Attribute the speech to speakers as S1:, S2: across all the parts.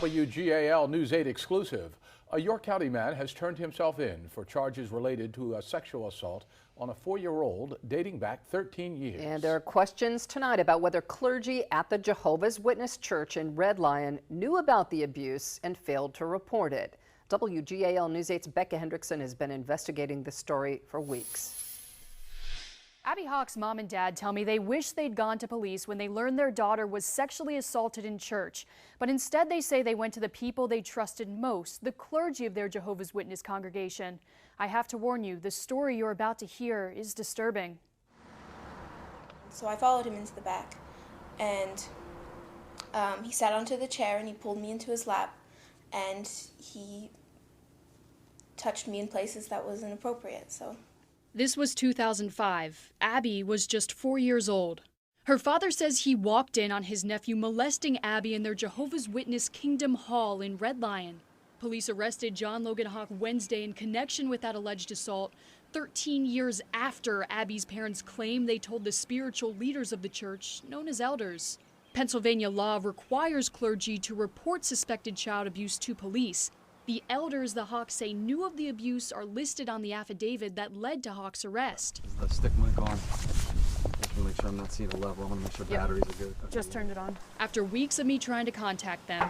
S1: WGAL News 8 exclusive. A York County man has turned himself in for charges related to a sexual assault on a 4-year-old dating back 13 years.
S2: And there are questions tonight about whether clergy at the Jehovah's Witness Church in Red Lion knew about the abuse and failed to report it. WGAL News 8's Becca Hendrickson has been investigating this story for weeks.
S3: Abby Hawk's mom and dad tell me they wish they'd gone to police when they learned their daughter was sexually assaulted in church. But instead they say they went to the people they trusted most, the clergy of their Jehovah's Witness congregation. I have to warn you, the story you're about to hear is disturbing.
S4: So I followed him into the back, and he sat onto the chair and he pulled me into his lap, and he touched me in places that was inappropriate.
S3: This was 2005. Abby was just 4 years old. Her father says he walked in on his nephew molesting Abby in their Jehovah's Witness Kingdom Hall in Red Lion. Police arrested John Logan Hawk Wednesday in connection with that alleged assault, 13 years after Abby's parents claim they told the spiritual leaders of the church, known as elders. Pennsylvania law requires clergy to report suspected child abuse to police. The elders the Hawks say knew of the abuse are listed on the affidavit that led to Hawk's arrest.
S5: Is the stick mic on? Just make sure I'm not seeing a level. I want to make sure batteries are good.
S3: Just turned it on. After weeks of me trying to contact them,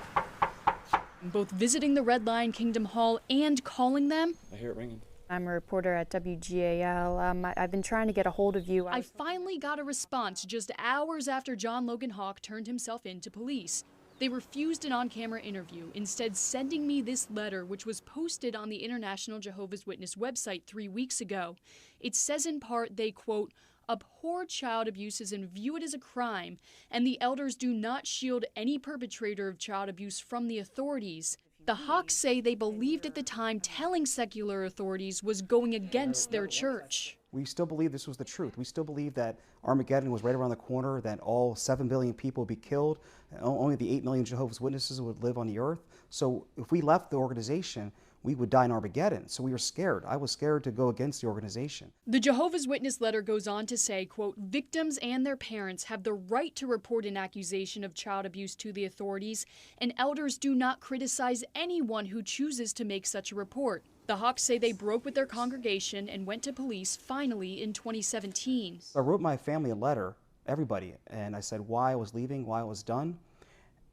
S3: both visiting the Red Lion Kingdom Hall and calling them,
S5: I hear it ringing.
S6: I'm a reporter at WGAL. I've been trying to get a hold of you.
S3: I finally got a response just hours after John Logan Hawk turned himself in to police. They refused an on-camera interview, instead sending me this letter, which was posted on the International Jehovah's Witness website 3 weeks ago. It says in part they, quote, abhor child abuses and view it as a crime, and the elders do not shield any perpetrator of child abuse from the authorities. The Hawks say they believed at the time telling secular authorities was going against their church.
S7: We still believe this was the truth. We still believe that Armageddon was right around the corner, that all 7 billion people would be killed, and only the 8 million Jehovah's Witnesses would live on the earth. So if we left the organization, we would die in Armageddon. So we were scared. I was scared to go against the organization.
S3: The Jehovah's Witness letter goes on to say, quote, victims and their parents have the right to report an accusation of child abuse to the authorities, and elders do not criticize anyone who chooses to make such a report. The Hawks say they broke with their congregation and went to police finally in 2017.
S7: I wrote my family a letter, everybody, and I said why I was leaving, why I was done,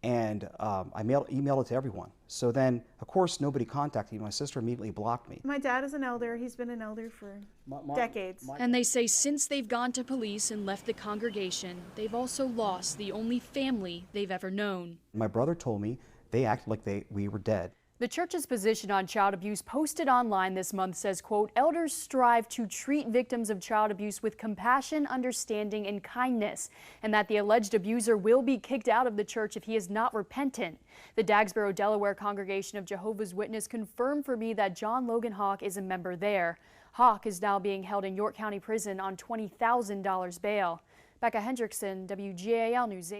S7: and I emailed it to everyone. So then, of course, nobody contacted me. My sister immediately blocked me.
S8: My dad is an elder. He's been an elder for decades.
S3: And they say since they've gone to police and left the congregation, they've also lost the only family they've ever known.
S7: My brother told me they acted like we were dead.
S3: The church's position on child abuse posted online this month says, quote, elders strive to treat victims of child abuse with compassion, understanding, and kindness, and that the alleged abuser will be kicked out of the church if he is not repentant. The Dagsboro, Delaware congregation of Jehovah's Witness confirmed for me that John Logan Hawk is a member there. Hawk is now being held in York County Prison on $20,000 bail. Becca Hendrickson, WGAL News 8.